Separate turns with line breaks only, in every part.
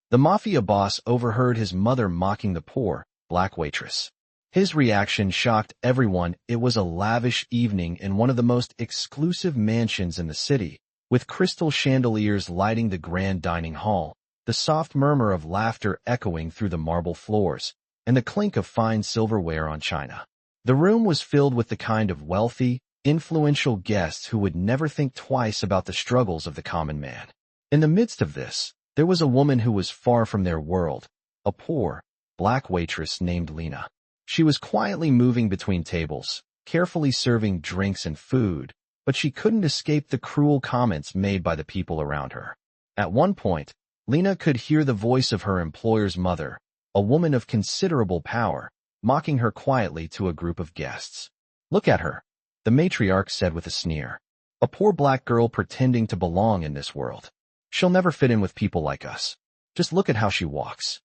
The Mafia boss overheard his mother mocking the poor, black waitress. His reaction shocked everyone. It was a lavish evening in one of the most exclusive mansions in the city, with crystal chandeliers lighting the grand dining hall, the soft murmur of laughter echoing through the marble floors, and the clink of fine silverware on china. The room was filled with the kind of wealthy, influential guests who would never think twice about the struggles of the common man. In the midst of this, there was a woman who was far from their world, a poor, black waitress named Lena. She was quietly moving between tables, carefully serving drinks and food, but she couldn't escape the cruel comments made by the people around her. At one point, Lena could hear the voice of her employer's mother, a woman of considerable power, mocking her quietly to a group of guests. "Look at her," the matriarch said with a sneer. "A poor black girl pretending to belong in this world. She'll never fit in with people like us. Just look at how she walks."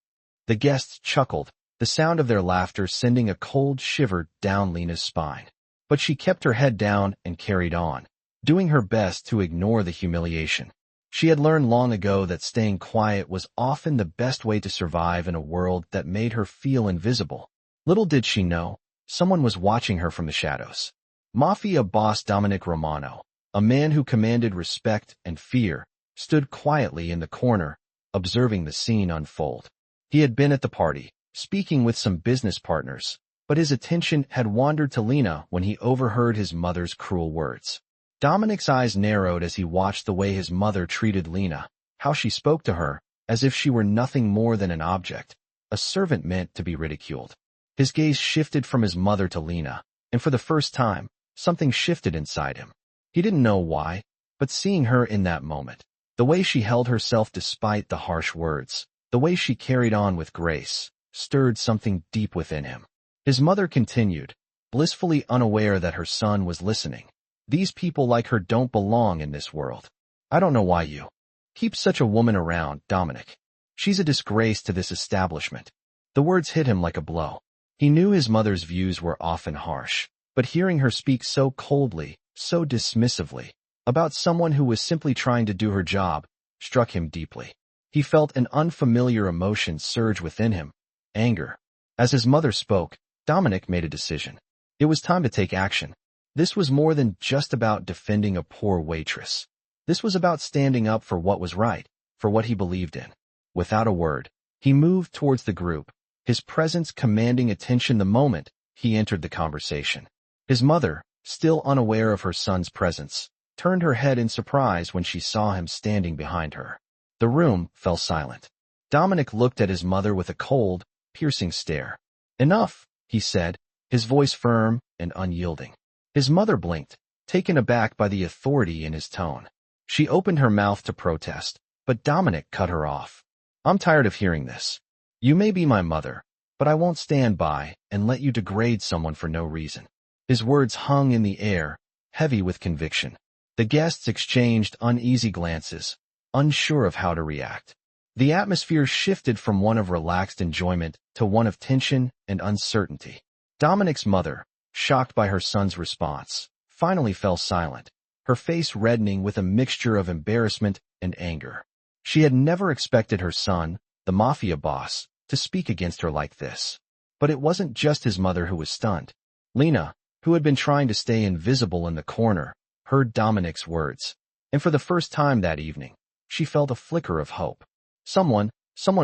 The guests chuckled, the sound of their laughter sending a cold shiver down Lena's spine. But she kept her head down and carried on, doing her best to ignore the humiliation. She had learned long ago that staying quiet was often the best way to survive in a world that made her feel invisible. Little did she know, someone was watching her from the shadows. Mafia boss Dominic Romano, a man who commanded respect and fear, stood quietly in the corner, observing the scene unfold. He had been at the party, speaking with some business partners, but his attention had wandered to Lena when he overheard his mother's cruel words. Dominic's eyes narrowed as he watched the way his mother treated Lena, how she spoke to her, as if she were nothing more than an object, a servant meant to be ridiculed. His gaze shifted from his mother to Lena, and for the first time, something shifted inside him. He didn't know why, but seeing her in that moment, the way she held herself despite the harsh words, the way she carried on with grace, stirred something deep within him. His mother continued, blissfully unaware that her son was listening. "These people like her don't belong in this world. I don't know why you keep such a woman around, Dominic. She's a disgrace to this establishment." The words hit him like a blow. He knew his mother's views were often harsh, but hearing her speak so coldly, so dismissively, about someone who was simply trying to do her job, struck him deeply. He felt an unfamiliar emotion surge within him, anger. As his mother spoke, Dominic made a decision. It was time to take action. This was more than just about defending a poor waitress. This was about standing up for what was right, for what he believed in. Without a word, he moved towards the group, his presence commanding attention the moment he entered the conversation. His mother, still unaware of her son's presence, turned her head in surprise when she saw him standing behind her. The room fell silent. Dominic looked at his mother with a cold, piercing stare. "Enough," he said, his voice firm and unyielding. His mother blinked, taken aback by the authority in his tone. She opened her mouth to protest, but Dominic cut her off. "I'm tired of hearing this. You may be my mother, but I won't stand by and let you degrade someone for no reason." His words hung in the air, heavy with conviction. The guests exchanged uneasy glances, unsure of how to react. The atmosphere shifted from one of relaxed enjoyment to one of tension and uncertainty. Dominic's mother, shocked by her son's response, finally fell silent, her face reddening with a mixture of embarrassment and anger. She had never expected her son, the Mafia boss, to speak against her like this. But it wasn't just his mother who was stunned. Lena, who had been trying to stay invisible in the corner, heard Dominic's words, and for the first time that evening, she felt a flicker of hope. Someone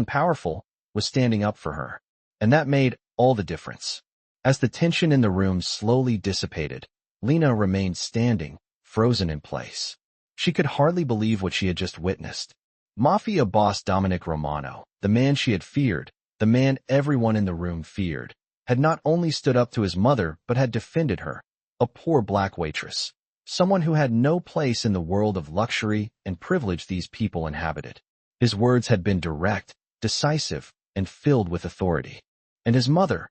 powerful, was standing up for her, and that made all the difference. As the tension in the room slowly dissipated, Lena remained standing, frozen in place. She could hardly believe what she had just witnessed. Mafia boss Dominic Romano, the man she had feared, the man everyone in the room feared, had not only stood up to his mother but had defended her, a poor black waitress, someone who had no place in the world of luxury and privilege these people inhabited. His words had been direct, decisive, and filled with authority. And his mother,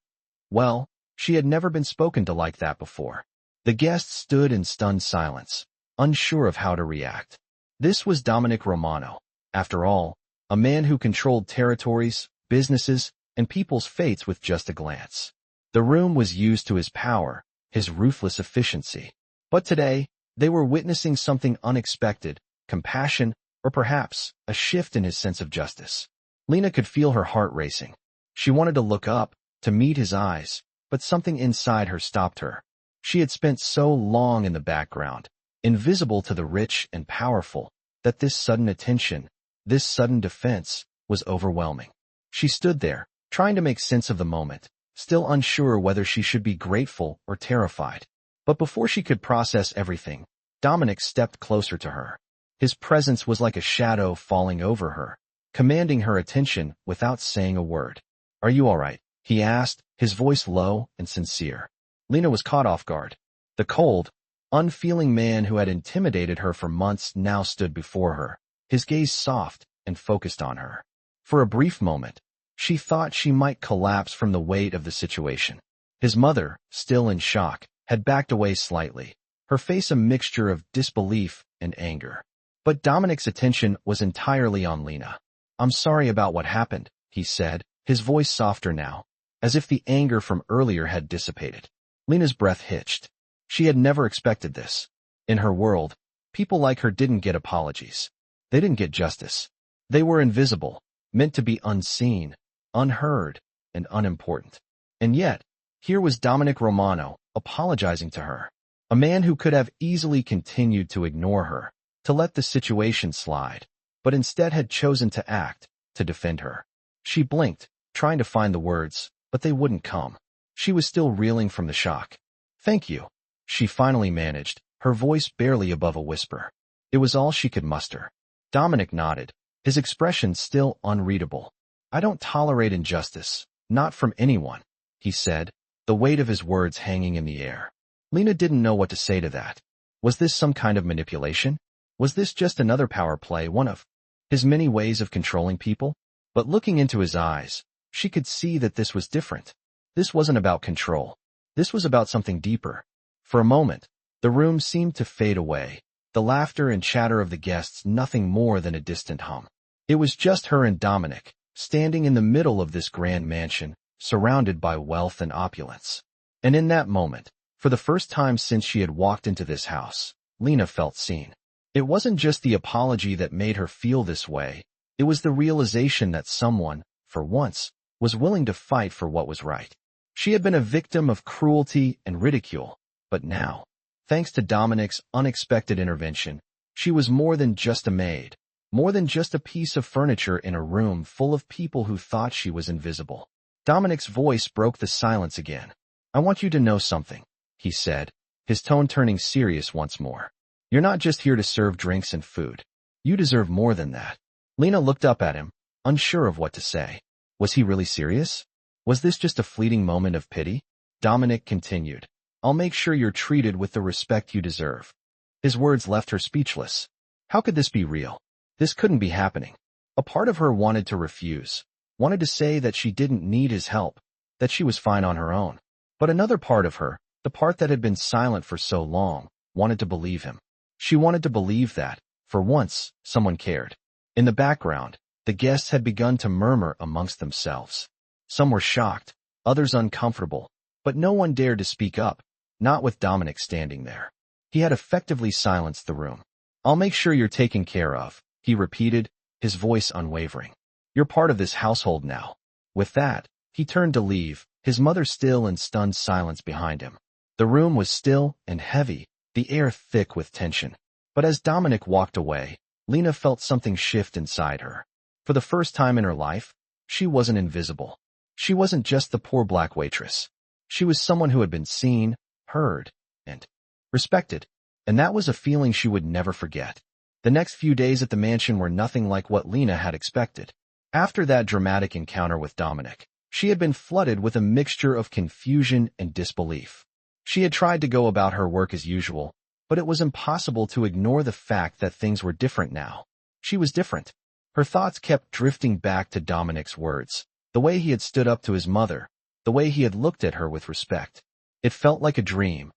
well, she had never been spoken to like that before. The guests stood in stunned silence, unsure of how to react. This was Dominic Romano, after all, a man who controlled territories, businesses, and people's fates with just a glance. The room was used to his power, his ruthless efficiency. But today, they were witnessing something unexpected, compassion, or perhaps a shift in his sense of justice. Lena could feel her heart racing. She wanted to look up, to meet his eyes, but something inside her stopped her. She had spent so long in the background, invisible to the rich and powerful, that this sudden attention, this sudden defense, was overwhelming. She stood there, trying to make sense of the moment, still unsure whether she should be grateful or terrified. But before she could process everything, Dominic stepped closer to her. His presence was like a shadow falling over her, commanding her attention without saying a word. "Are you all right?" he asked, his voice low and sincere. Lena was caught off guard. The cold, unfeeling man who had intimidated her for months now stood before her, his gaze soft and focused on her. For a brief moment, she thought she might collapse from the weight of the situation. His mother, still in shock, had backed away slightly, her face a mixture of disbelief and anger. But Dominic's attention was entirely on Lena. "I'm sorry about what happened," he said, his voice softer now, as if the anger from earlier had dissipated. Lena's breath hitched. She had never expected this. In her world, people like her didn't get apologies. They didn't get justice. They were invisible, meant to be unseen, unheard, and unimportant. And yet, here was Dominic Romano, apologizing to her. A man who could have easily continued to ignore her, to let the situation slide, but instead had chosen to act, to defend her. She blinked, trying to find the words, but they wouldn't come. She was still reeling from the shock. "Thank you," she finally managed, her voice barely above a whisper. It was all she could muster. Dominic nodded, his expression still unreadable. "I don't tolerate injustice, not from anyone," he said, the weight of his words hanging in the air. Lena didn't know what to say to that. Was this some kind of manipulation? Was this just another power play, one of his many ways of controlling people? But looking into his eyes, she could see that this was different. This wasn't about control. This was about something deeper. For a moment, the room seemed to fade away, the laughter and chatter of the guests nothing more than a distant hum. It was just her and Dominic, standing in the middle of this grand mansion, surrounded by wealth and opulence. And in that moment, for the first time since she had walked into this house, Lena felt seen. It wasn't just the apology that made her feel this way, it was the realization that someone, for once, was willing to fight for what was right. She had been a victim of cruelty and ridicule, but now, thanks to Dominic's unexpected intervention, she was more than just a maid, more than just a piece of furniture in a room full of people who thought she was invisible. Dominic's voice broke the silence again. "I want you to know something," he said, his tone turning serious once more. "You're not just here to serve drinks and food. You deserve more than that." Lena looked up at him, unsure of what to say. Was he really serious? Was this just a fleeting moment of pity? Dominic continued, "I'll make sure you're treated with the respect you deserve." His words left her speechless. How could this be real? This couldn't be happening. A part of her wanted to refuse, wanted to say that she didn't need his help, that she was fine on her own. But another part of her, the part that had been silent for so long, wanted to believe him. She wanted to believe that, for once, someone cared. In the background, the guests had begun to murmur amongst themselves. Some were shocked, others uncomfortable, but no one dared to speak up, not with Dominic standing there. He had effectively silenced the room. "I'll make sure you're taken care of," he repeated, his voice unwavering. "You're part of this household now." With that, he turned to leave, his mother still in stunned silence behind him. The room was still and heavy, the air thick with tension. But as Dominic walked away, Lena felt something shift inside her. For the first time in her life, she wasn't invisible. She wasn't just the poor black waitress. She was someone who had been seen, heard, and respected. And that was a feeling she would never forget. The next few days at the mansion were nothing like what Lena had expected. After that dramatic encounter with Dominic, she had been flooded with a mixture of confusion and disbelief. She had tried to go about her work as usual, but it was impossible to ignore the fact that things were different now. She was different. Her thoughts kept drifting back to Dominic's words, the way he had stood up to his mother, the way he had looked at her with respect. It felt like a dream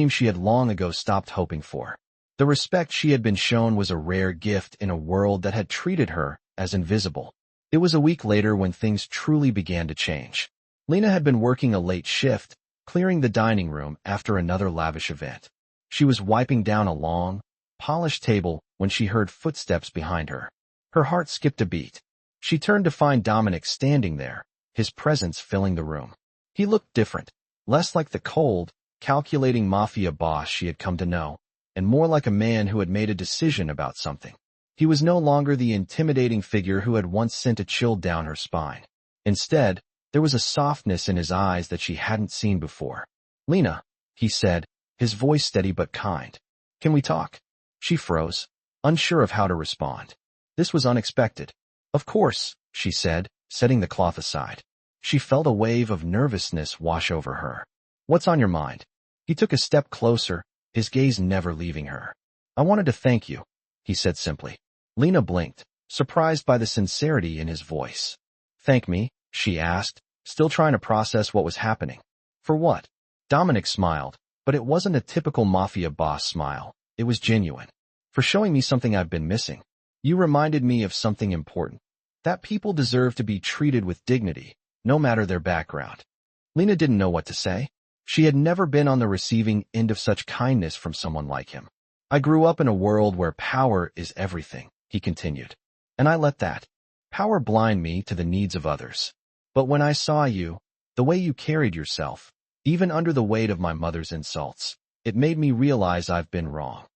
she had long ago stopped hoping for. The respect she had been shown was a rare gift in a world that had treated her as invisible. It was a week later when things truly began to change. Lena had been working a late shift, clearing the dining room after another lavish event. She was wiping down a long, polished table when she heard footsteps behind her. Her heart skipped a beat. She turned to find Dominic standing there, his presence filling the room. He looked different, less like the cold, calculating Mafia boss she had come to know, and more like a man who had made a decision about something. He was no longer the intimidating figure who had once sent a chill down her spine. Instead, there was a softness in his eyes that she hadn't seen before. "Lena," he said, his voice steady but kind. "Can we talk?" She froze, unsure of how to respond. This was unexpected. "Of course," she said, setting the cloth aside. She felt a wave of nervousness wash over her. "What's on your mind?" He took a step closer, his gaze never leaving her. "I wanted to thank you," he said simply. Lena blinked, surprised by the sincerity in his voice. "Thank me?" she asked, still trying to process what was happening. "For what?" Dominic smiled, but it wasn't a typical Mafia boss smile. It was genuine. "For showing me something I've been missing. You reminded me of something important. That people deserve to be treated with dignity, no matter their background." Lena didn't know what to say. She had never been on the receiving end of such kindness from someone like him. "I grew up in a world where power is everything," he continued. "And I let that power blind me to the needs of others. But when I saw you, the way you carried yourself, even under the weight of my mother's insults, it made me realize I've been wrong."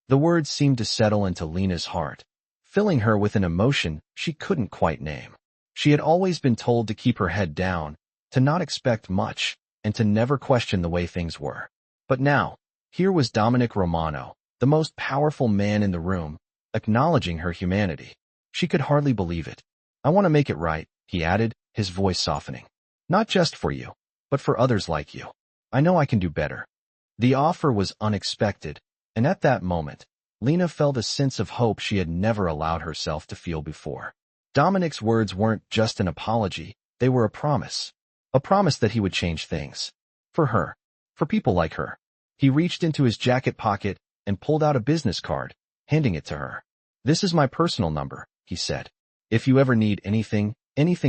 The words seemed to settle into Lena's heart, filling her with an emotion she couldn't quite name. She had always been told to keep her head down, to not expect much, and to never question the way things were. But now, here was Dominic Romano, the most powerful man in the room, acknowledging her humanity. She could hardly believe it. "I want to make it right," he added, his voice softening. "Not just for you, but for others like you. I know I can do better." The offer was unexpected, and at that moment, Lena felt a sense of hope she had never allowed herself to feel before. Dominic's words weren't just an apology, they were a promise. A promise that he would change things. For her. For people like her. He reached into his jacket pocket and pulled out a business card, handing it to her. "This is my personal number," he said. "If you ever need anything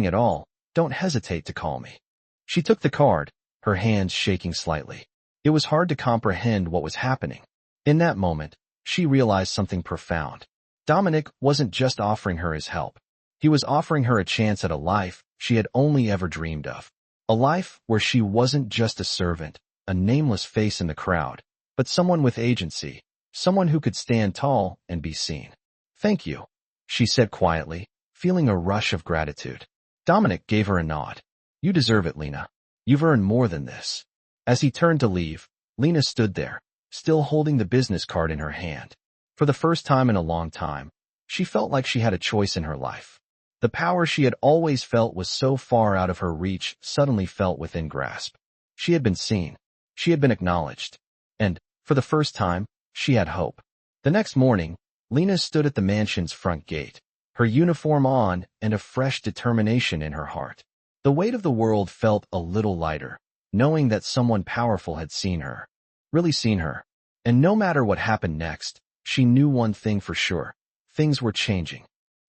at all, don't hesitate to call me." She took the card, her hands shaking slightly. It was hard to comprehend what was happening. In that moment, she realized something profound. Dominic wasn't just offering her his help. He was offering her a chance at a life she had only ever dreamed of. A life where she wasn't just a servant, a nameless face in the crowd, but someone with agency, someone who could stand tall and be seen. "Thank you," she said quietly, feeling a rush of gratitude. Dominic gave her a nod. "You deserve it, Lena. You've earned more than this." As he turned to leave, Lena stood there, still holding the business card in her hand. For the first time in a long time, she felt like she had a choice in her life. The power she had always felt was so far out of her reach suddenly felt within grasp. She had been seen. She had been acknowledged. And, for the first time, she had hope. The next morning, Lena stood at the mansion's front gate, her uniform on and a fresh determination in her heart. The weight of the world felt a little lighter, knowing that someone powerful had seen her. Really seen her. And no matter what happened next, she knew one thing for sure. Things were changing.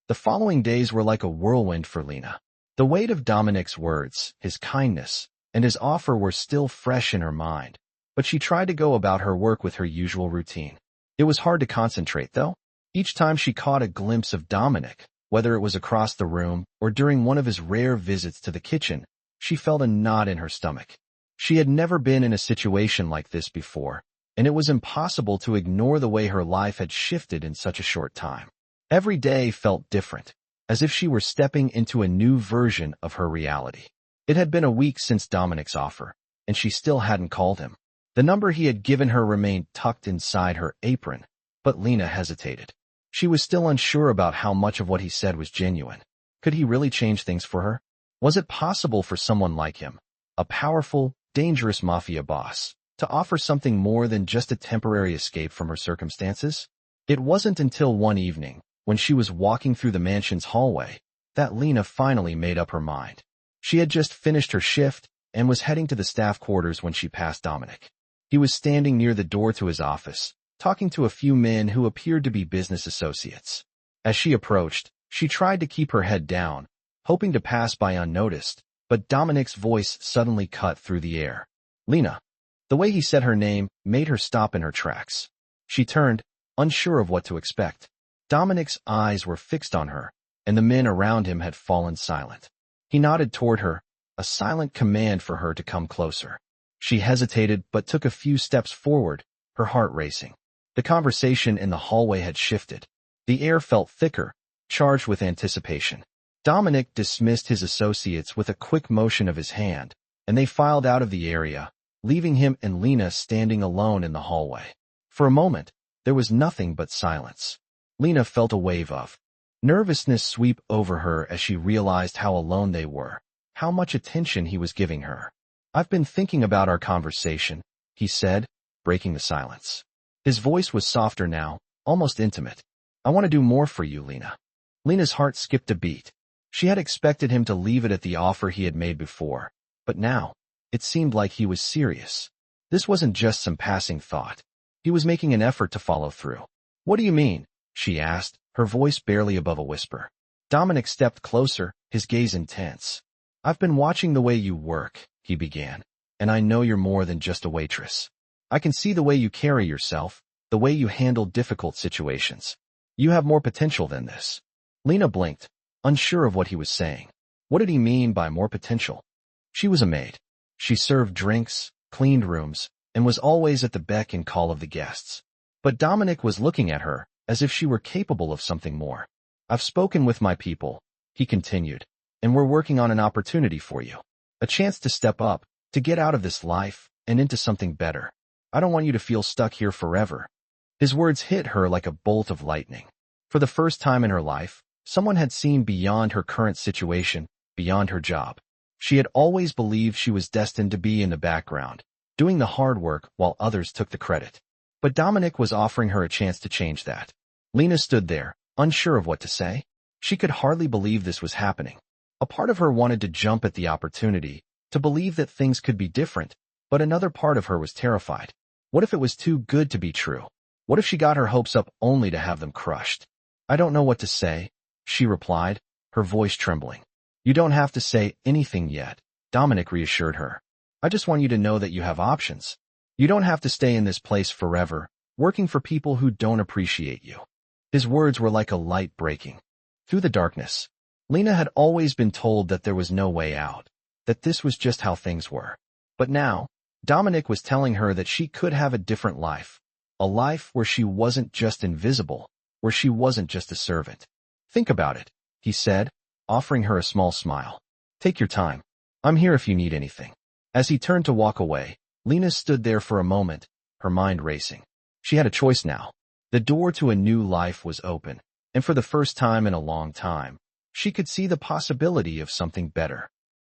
The following days were like a whirlwind for Lena. The weight of Dominic's words, his kindness, and his offer were still fresh in her mind, but she tried to go about her work with her usual routine. It was hard to concentrate, though. Each time she caught a glimpse of Dominic, whether it was across the room or during one of his rare visits to the kitchen, she felt a knot in her stomach. She had never been in a situation like this before, and it was impossible to ignore the way her life had shifted in such a short time. Every day felt different, as if she were stepping into a new version of her reality. It had been a week since Dominic's offer, and she still hadn't called him. The number he had given her remained tucked inside her apron, but Lena hesitated. She was still unsure about how much of what he said was genuine. Could he really change things for her? Was it possible for someone like him, a powerful, dangerous mafia boss, to offer something more than just a temporary escape from her circumstances? It wasn't until one evening, when she was walking through the mansion's hallway, that Lena finally made up her mind. She had just finished her shift and was heading to the staff quarters when she passed Dominic. He was standing near the door to his office, talking to a few men who appeared to be business associates. As she approached, she tried to keep her head down, hoping to pass by unnoticed, but Dominic's voice suddenly cut through the air. "Lena." The way he said her name made her stop in her tracks. She turned, unsure of what to expect. Dominic's eyes were fixed on her, and the men around him had fallen silent. He nodded toward her, a silent command for her to come closer. She hesitated but took a few steps forward, her heart racing. The conversation in the hallway had shifted. The air felt thicker, charged with anticipation. Dominic dismissed his associates with a quick motion of his hand, and they filed out of the area, leaving him and Lena standing alone in the hallway. For a moment, there was nothing but silence. Lena felt a wave of nervousness sweep over her as she realized how alone they were, how much attention he was giving her. "I've been thinking about our conversation," he said, breaking the silence. His voice was softer now, almost intimate. "I want to do more for you, Lena." Lena's heart skipped a beat. She had expected him to leave it at the offer he had made before, but now, it seemed like he was serious. This wasn't just some passing thought. He was making an effort to follow through. "What do you mean?" she asked, her voice barely above a whisper. Dominic stepped closer, his gaze intense. "I've been watching the way you work," he began, "and I know you're more than just a waitress. I can see the way you carry yourself, the way you handle difficult situations. You have more potential than this." Lena blinked, unsure of what he was saying. What did he mean by more potential? She was a maid. She served drinks, cleaned rooms, and was always at the beck and call of the guests. But Dominic was looking at her, as if she were capable of something more. "I've spoken with my people," he continued, "and we're working on an opportunity for you. A chance to step up, to get out of this life, and into something better. I don't want you to feel stuck here forever." His words hit her like a bolt of lightning. For the first time in her life, someone had seen beyond her current situation, beyond her job. She had always believed she was destined to be in the background, doing the hard work while others took the credit. But Dominic was offering her a chance to change that. Lena stood there, unsure of what to say. She could hardly believe this was happening. A part of her wanted to jump at the opportunity, to believe that things could be different, but another part of her was terrified. What if it was too good to be true? What if she got her hopes up only to have them crushed? "I don't know what to say," she replied, her voice trembling. "You don't have to say anything yet," Dominic reassured her. "I just want you to know that you have options. You don't have to stay in this place forever, working for people who don't appreciate you." His words were like a light breaking through the darkness. Lena had always been told that there was no way out, that this was just how things were. But now, Dominic was telling her that she could have a different life, a life where she wasn't just invisible, where she wasn't just a servant. "Think about it," he said, offering her a small smile. "Take your time. I'm here if you need anything." As he turned to walk away, Lena stood there for a moment, her mind racing. She had a choice now. The door to a new life was open, and for the first time in a long time, she could see the possibility of something better.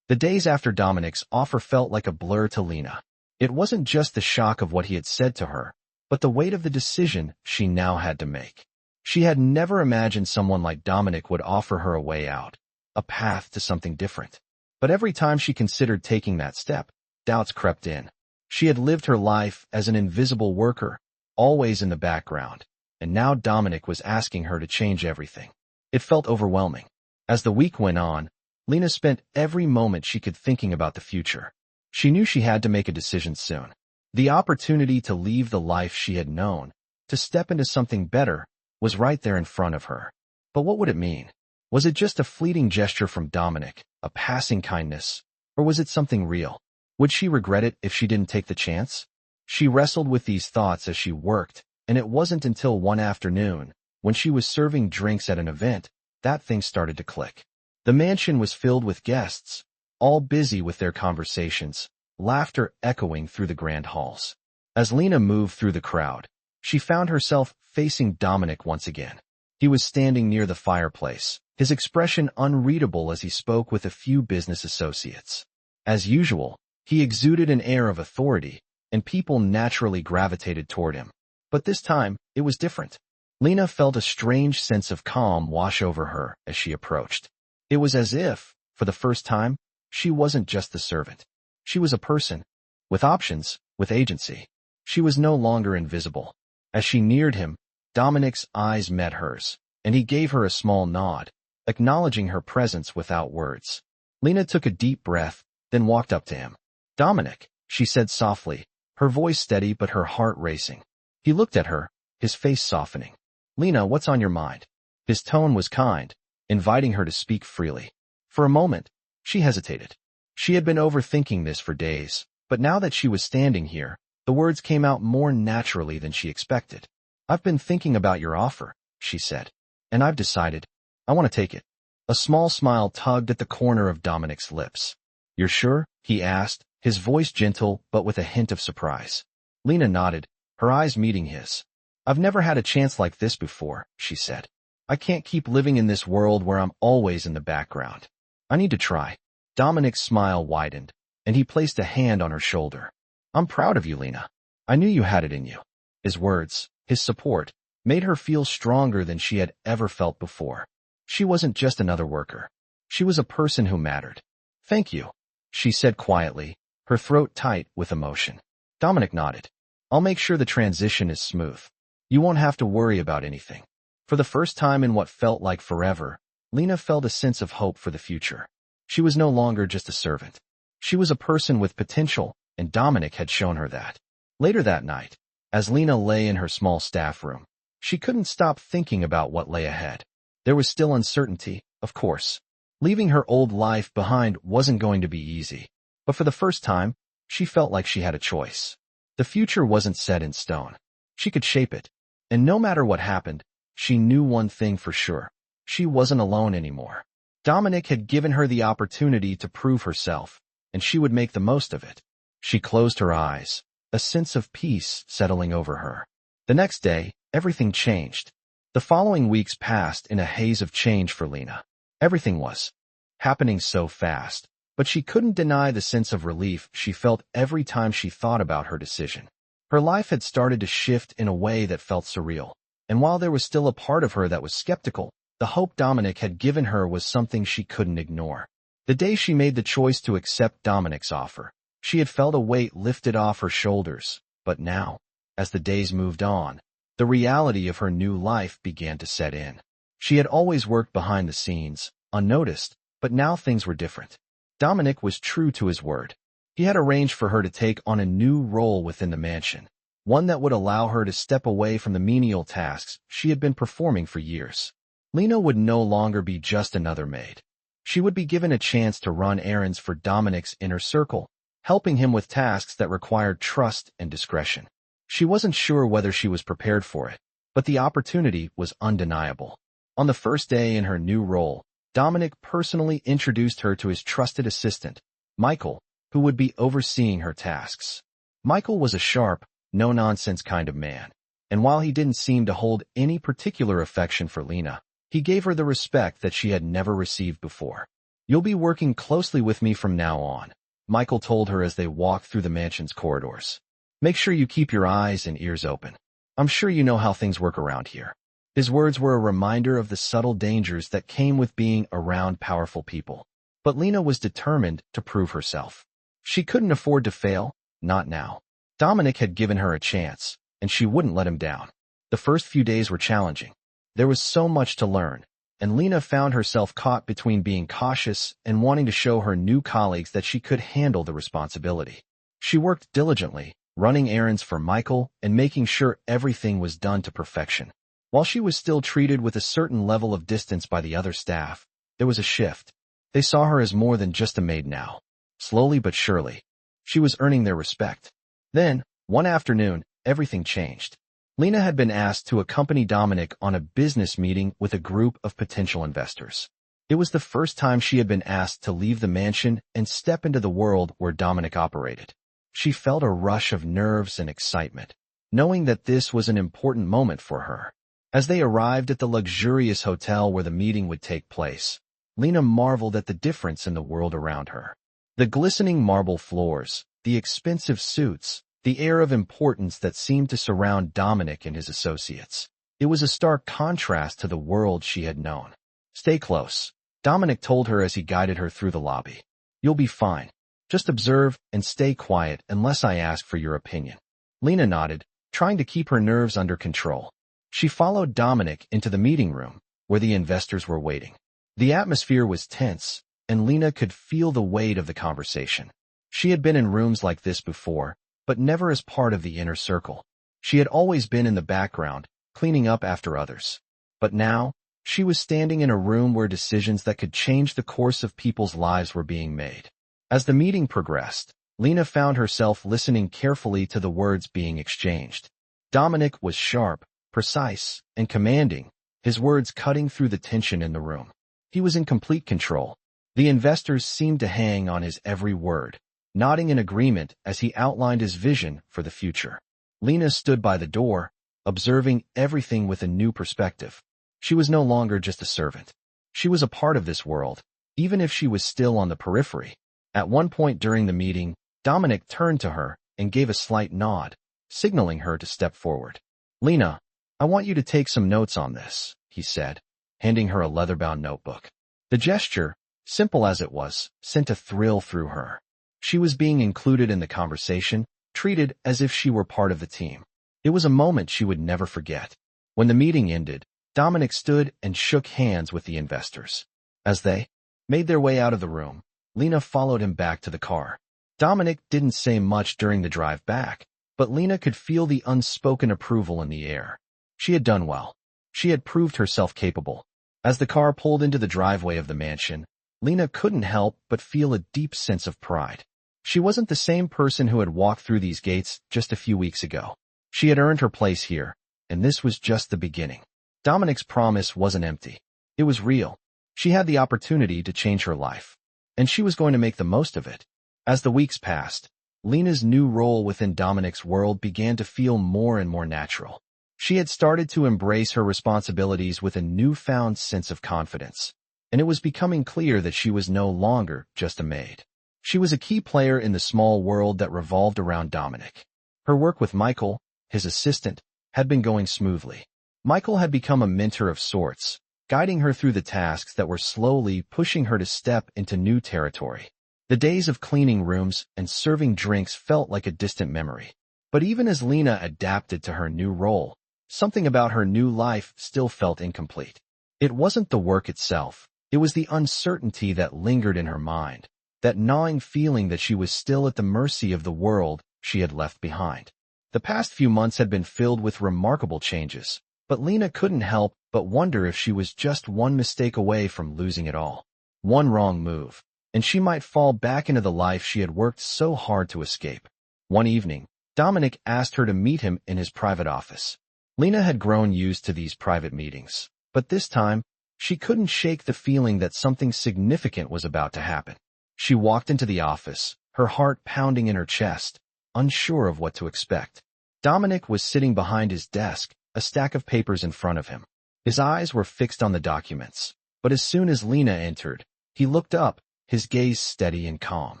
The days after Dominic's offer felt like a blur to Lena. It wasn't just the shock of what he had said to her, but the weight of the decision she now had to make. She had never imagined someone like Dominic would offer her a way out, a path to something different. But every time she considered taking that step, doubts crept in. She had lived her life as an invisible worker, always in the background, and now Dominic was asking her to change everything. It felt overwhelming. As the week went on, Lena spent every moment she could thinking about the future. She knew she had to make a decision soon. The opportunity to leave the life she had known, to step into something better, was right there in front of her. But what would it mean? Was it just a fleeting gesture from Dominic, a passing kindness, or was it something real? Would she regret it if she didn't take the chance? She wrestled with these thoughts as she worked, and it wasn't until one afternoon, when she was serving drinks at an event, that things started to click. The mansion was filled with guests, all busy with their conversations, laughter echoing through the grand halls. As Lena moved through the crowd, she found herself facing Dominic once again. He was standing near the fireplace, his expression unreadable as he spoke with a few business associates. As usual, he exuded an air of authority, and people naturally gravitated toward him. But this time, it was different. Lena felt a strange sense of calm wash over her as she approached. It was as if, for the first time, she wasn't just the servant. She was a person, with options, with agency. She was no longer invisible. As she neared him, Dominic's eyes met hers, and he gave her a small nod, acknowledging her presence without words. Lena took a deep breath, then walked up to him. "Dominic," she said softly, her voice steady but her heart racing. He looked at her, his face softening. "Lena, what's on your mind?" His tone was kind, inviting her to speak freely. For a moment, she hesitated. She had been overthinking this for days, but now that she was standing here, the words came out more naturally than she expected. "I've been thinking about your offer," she said, "and I've decided. I want to take it." A small smile tugged at the corner of Dominic's lips. "You're sure?" he asked, his voice gentle but with a hint of surprise. Lena nodded, her eyes meeting his. "I've never had a chance like this before," she said. "I can't keep living in this world where I'm always in the background. I need to try." Dominic's smile widened, and he placed a hand on her shoulder. "I'm proud of you, Lena. I knew you had it in you." His words, his support, made her feel stronger than she had ever felt before. She wasn't just another worker. She was a person who mattered. "Thank you," she said quietly, her throat tight with emotion. Dominic nodded. "I'll make sure the transition is smooth. You won't have to worry about anything." For the first time in what felt like forever, Lena felt a sense of hope for the future. She was no longer just a servant. She was a person with potential, and Dominic had shown her that. Later that night, as Lena lay in her small staff room, she couldn't stop thinking about what lay ahead. There was still uncertainty, of course. Leaving her old life behind wasn't going to be easy, but for the first time, she felt like she had a choice. The future wasn't set in stone. She could shape it, and no matter what happened, she knew one thing for sure. She wasn't alone anymore. Dominic had given her the opportunity to prove herself, and she would make the most of it. She closed her eyes, a sense of peace settling over her. The next day, everything changed. The following weeks passed in a haze of change for Lena. Everything was happening so fast, but she couldn't deny the sense of relief she felt every time she thought about her decision. Her life had started to shift in a way that felt surreal, and while there was still a part of her that was skeptical, the hope Dominic had given her was something she couldn't ignore. The day she made the choice to accept Dominic's offer, she had felt a weight lifted off her shoulders, but now, as the days moved on, the reality of her new life began to set in. She had always worked behind the scenes, unnoticed, but now things were different. Dominic was true to his word. He had arranged for her to take on a new role within the mansion, one that would allow her to step away from the menial tasks she had been performing for years. Lena would no longer be just another maid. She would be given a chance to run errands for Dominic's inner circle, helping him with tasks that required trust and discretion. She wasn't sure whether she was prepared for it, but the opportunity was undeniable. On the first day in her new role, Dominic personally introduced her to his trusted assistant, Michael, who would be overseeing her tasks. Michael was a sharp, no-nonsense kind of man, and while he didn't seem to hold any particular affection for Lena, he gave her the respect that she had never received before. "You'll be working closely with me from now on," Michael told her as they walked through the mansion's corridors. "Make sure you keep your eyes and ears open. I'm sure you know how things work around here." His words were a reminder of the subtle dangers that came with being around powerful people. But Lena was determined to prove herself. She couldn't afford to fail, not now. Dominic had given her a chance, and she wouldn't let him down. The first few days were challenging. There was so much to learn, and Lena found herself caught between being cautious and wanting to show her new colleagues that she could handle the responsibility. She worked diligently, running errands for Michael and making sure everything was done to perfection. While she was still treated with a certain level of distance by the other staff, there was a shift. They saw her as more than just a maid now. Slowly but surely, she was earning their respect. Then, one afternoon, everything changed. Lena had been asked to accompany Dominic on a business meeting with a group of potential investors. It was the first time she had been asked to leave the mansion and step into the world where Dominic operated. She felt a rush of nerves and excitement, knowing that this was an important moment for her. As they arrived at the luxurious hotel where the meeting would take place, Lena marveled at the difference in the world around her. The glistening marble floors, the expensive suits, the air of importance that seemed to surround Dominic and his associates. It was a stark contrast to the world she had known. "Stay close," Dominic told her as he guided her through the lobby. "You'll be fine. Just observe and stay quiet unless I ask for your opinion." Lena nodded, trying to keep her nerves under control. She followed Dominic into the meeting room, where the investors were waiting. The atmosphere was tense, and Lena could feel the weight of the conversation. She had been in rooms like this before, but never as part of the inner circle. She had always been in the background, cleaning up after others. But now, She was standing in a room where decisions that could change the course of people's lives were being made. As the meeting progressed, Lena found herself listening carefully to the words being exchanged. Dominic was sharp, precise, and commanding, his words cutting through the tension in the room. He was in complete control. The investors seemed to hang on his every word, nodding in agreement as he outlined his vision for the future. Lena stood by the door, observing everything with a new perspective. She was no longer just a servant. She was a part of this world, even if she was still on the periphery. At one point during the meeting, Dominic turned to her and gave a slight nod, signaling her to step forward. "Lena, I want you to take some notes on this," he said, handing her a leather-bound notebook. The gesture, simple as it was, sent a thrill through her. She was being included in the conversation, treated as if she were part of the team. It was a moment she would never forget. When the meeting ended, Dominic stood and shook hands with the investors. As they made their way out of the room, Lena followed him back to the car. Dominic didn't say much during the drive back, but Lena could feel the unspoken approval in the air. She had done well. She had proved herself capable. As the car pulled into the driveway of the mansion, Lena couldn't help but feel a deep sense of pride. She wasn't the same person who had walked through these gates just a few weeks ago. She had earned her place here, and this was just the beginning. Dominic's promise wasn't empty. It was real. She had the opportunity to change her life, and she was going to make the most of it. As the weeks passed, Lena's new role within Dominic's world began to feel more and more natural. She had started to embrace her responsibilities with a newfound sense of confidence, and it was becoming clear that she was no longer just a maid. She was a key player in the small world that revolved around Dominic. Her work with Michael, his assistant, had been going smoothly. Michael had become a mentor of sorts, guiding her through the tasks that were slowly pushing her to step into new territory. The days of cleaning rooms and serving drinks felt like a distant memory. But even as Lena adapted to her new role, something about her new life still felt incomplete. It wasn't the work itself. It was the uncertainty that lingered in her mind, that gnawing feeling that she was still at the mercy of the world she had left behind. The past few months had been filled with remarkable changes, but Lena couldn't help but wonder if she was just one mistake away from losing it all. One wrong move, and she might fall back into the life she had worked so hard to escape. One evening, Dominic asked her to meet him in his private office. Lena had grown used to these private meetings, but this time, she couldn't shake the feeling that something significant was about to happen. She walked into the office, her heart pounding in her chest, unsure of what to expect. Dominic was sitting behind his desk, a stack of papers in front of him. His eyes were fixed on the documents, but as soon as Lena entered, he looked up, his gaze steady and calm.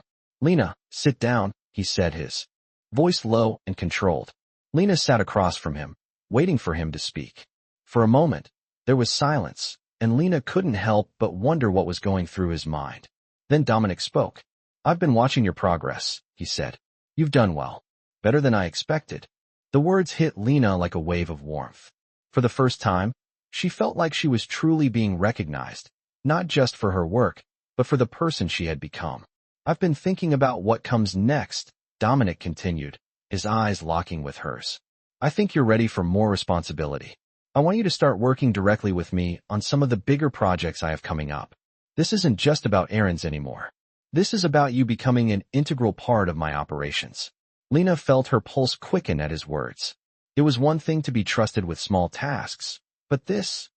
"Lena, sit down," he said, his voice low and controlled. Lena sat across from him, waiting for him to speak. For a moment, there was silence, and Lena couldn't help but wonder what was going through his mind. Then Dominic spoke. "I've been watching your progress," he said. "You've done well. Better than I expected." The words hit Lena like a wave of warmth. For the first time, she felt like she was truly being recognized, not just for her work, but for the person she had become. "I've been thinking about what comes next," Dominic continued, his eyes locking with hers. "I think you're ready for more responsibility. I want you to start working directly with me on some of the bigger projects I have coming up. This isn't just about errands anymore. This is about you becoming an integral part of my operations." Lena felt her pulse quicken at his words. It was one thing to be trusted with small tasks, but this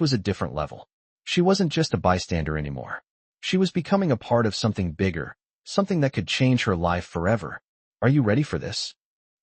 was a different level. She wasn't just a bystander anymore. She was becoming a part of something bigger, something that could change her life forever. "Are you ready for this?"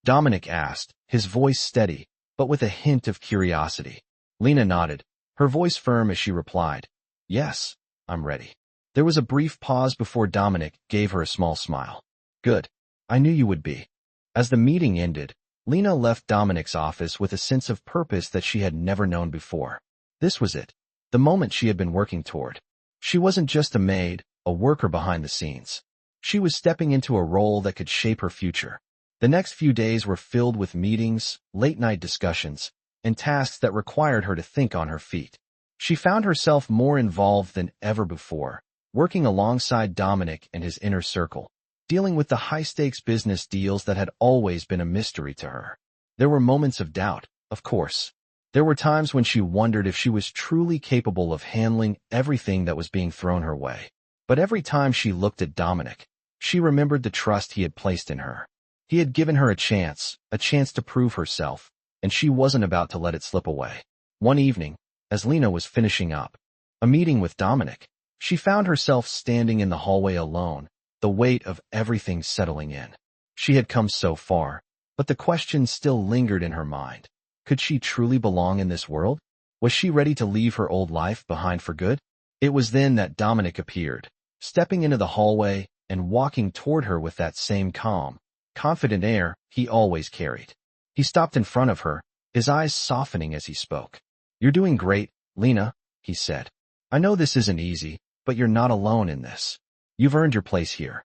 Dominic asked, his voice steady, but with a hint of curiosity. Lena nodded, her voice firm as she replied, "Yes, I'm ready." There was a brief pause before Dominic gave her a small smile. "Good. I knew you would be." As the meeting ended, Lena left Dominic's office with a sense of purpose that she had never known before. This was it, the moment she had been working toward. She wasn't just a maid, a worker behind the scenes. She was stepping into a role that could shape her future. The next few days were filled with meetings, late-night discussions, and tasks that required her to think on her feet. She found herself more involved than ever before, working alongside Dominic and his inner circle, dealing with the high-stakes business deals that had always been a mystery to her. There were moments of doubt, of course. There were times when she wondered if she was truly capable of handling everything that was being thrown her way. But every time she looked at Dominic, she remembered the trust he had placed in her. He had given her a chance to prove herself, and she wasn't about to let it slip away. One evening, as Lena was finishing up a meeting with Dominic, she found herself standing in the hallway alone, the weight of everything settling in. She had come so far, but the question still lingered in her mind. Could she truly belong in this world? Was she ready to leave her old life behind for good? It was then that Dominic appeared, stepping into the hallway and walking toward her with that same calm, confident air he always carried. He stopped in front of her, his eyes softening as he spoke. "You're doing great, Lena," he said. "I know this isn't easy, but you're not alone in this. You've earned your place here."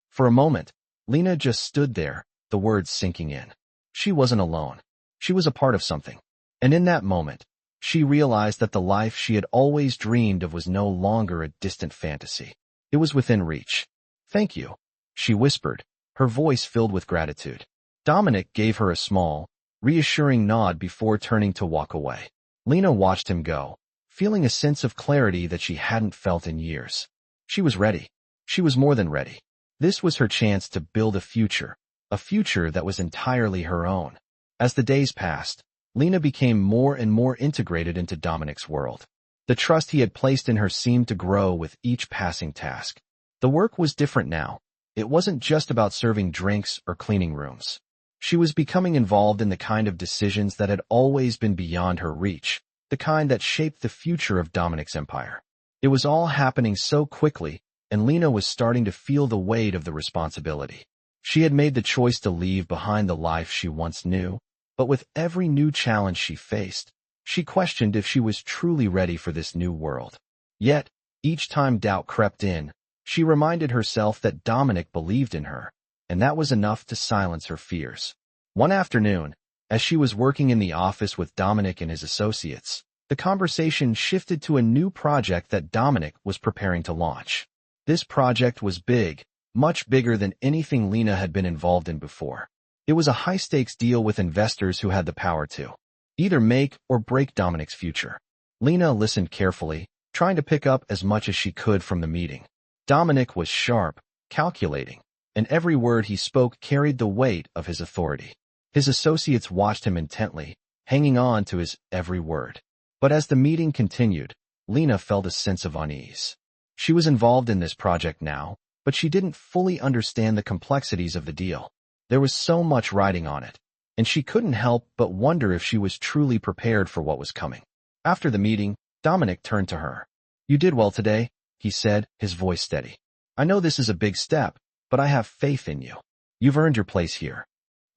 For a moment, Lena just stood there, the words sinking in. She wasn't alone. She was a part of something. And in that moment, she realized that the life she had always dreamed of was no longer a distant fantasy. It was within reach. "Thank you," she whispered, her voice filled with gratitude. Dominic gave her a small, reassuring nod before turning to walk away. Lena watched him go, feeling a sense of clarity that she hadn't felt in years. She was ready. She was more than ready. This was her chance to build a future that was entirely her own. As the days passed, Lena became more and more integrated into Dominic's world. The trust he had placed in her seemed to grow with each passing task. The work was different now. It wasn't just about serving drinks or cleaning rooms. She was becoming involved in the kind of decisions that had always been beyond her reach, the kind that shaped the future of Dominic's empire. It was all happening so quickly, and Lena was starting to feel the weight of the responsibility. She had made the choice to leave behind the life she once knew, but with every new challenge she faced, she questioned if she was truly ready for this new world. Yet, each time doubt crept in, she reminded herself that Dominic believed in her, and that was enough to silence her fears. One afternoon, as she was working in the office with Dominic and his associates, the conversation shifted to a new project that Dominic was preparing to launch. This project was big, much bigger than anything Lena had been involved in before. It was a high-stakes deal with investors who had the power to either make or break Dominic's future. Lena listened carefully, trying to pick up as much as she could from the meeting. Dominic was sharp, calculating, and every word he spoke carried the weight of his authority. His associates watched him intently, hanging on to his every word. But as the meeting continued, Lena felt a sense of unease. She was involved in this project now, but she didn't fully understand the complexities of the deal. There was so much riding on it, and she couldn't help but wonder if she was truly prepared for what was coming. After the meeting, Dominic turned to her. "You did well today," he said, his voice steady. "I know this is a big step, but I have faith in you. You've earned your place here."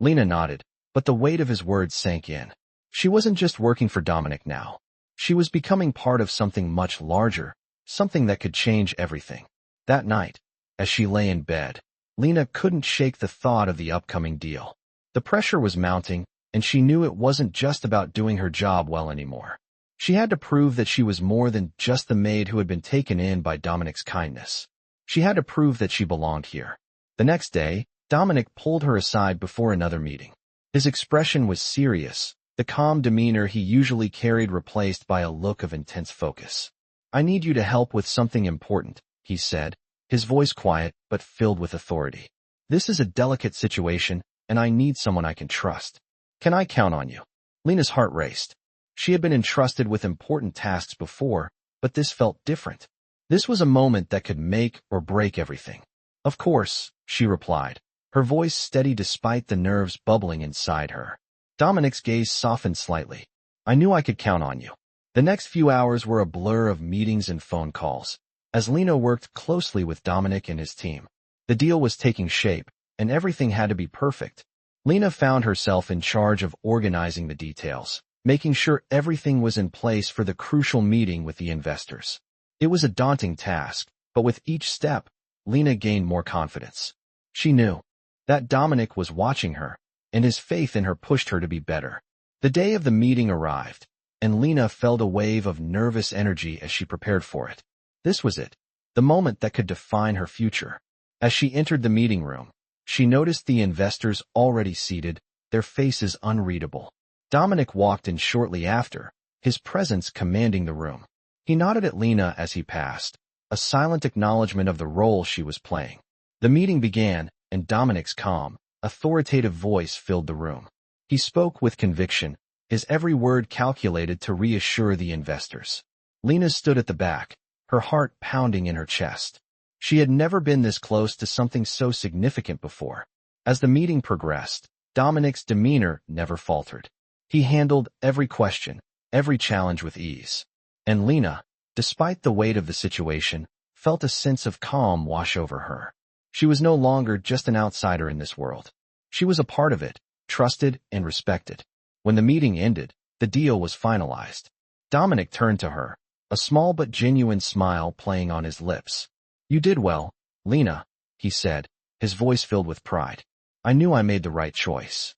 Lena nodded, but the weight of his words sank in. She wasn't just working for Dominic now. She was becoming part of something much larger, something that could change everything. That night, as she lay in bed, Lena couldn't shake the thought of the upcoming deal. The pressure was mounting, and she knew it wasn't just about doing her job well anymore. She had to prove that she was more than just the maid who had been taken in by Dominic's kindness. She had to prove that she belonged here. The next day, Dominic pulled her aside before another meeting. His expression was serious, the calm demeanor he usually carried replaced by a look of intense focus. "I need you to help with something important," he said, his voice quiet but filled with authority. "This is a delicate situation, and I need someone I can trust. Can I count on you?" Lena's heart raced. She had been entrusted with important tasks before, but this felt different. This was a moment that could make or break everything. "Of course," she replied, her voice steady despite the nerves bubbling inside her. Dominic's gaze softened slightly. "I knew I could count on you." The next few hours were a blur of meetings and phone calls, as Lena worked closely with Dominic and his team. The deal was taking shape, and everything had to be perfect. Lena found herself in charge of organizing the details, making sure everything was in place for the crucial meeting with the investors. It was a daunting task, but with each step, Lena gained more confidence. She knew that Dominic was watching her, and his faith in her pushed her to be better. The day of the meeting arrived, and Lena felt a wave of nervous energy as she prepared for it. This was it, the moment that could define her future. As she entered the meeting room, she noticed the investors already seated, their faces unreadable. Dominic walked in shortly after, his presence commanding the room. He nodded at Lena as he passed, a silent acknowledgement of the role she was playing. The meeting began, and Dominic's calm, authoritative voice filled the room. He spoke with conviction, his every word calculated to reassure the investors. Lena stood at the back, her heart pounding in her chest. She had never been this close to something so significant before. As the meeting progressed, Dominic's demeanor never faltered. He handled every question, every challenge with ease. And Lena, despite the weight of the situation, felt a sense of calm wash over her. She was no longer just an outsider in this world. She was a part of it, trusted and respected. When the meeting ended, the deal was finalized. Dominic turned to her, a small but genuine smile playing on his lips. "You did well, Lena," he said, his voice filled with pride. "I knew I made the right choice."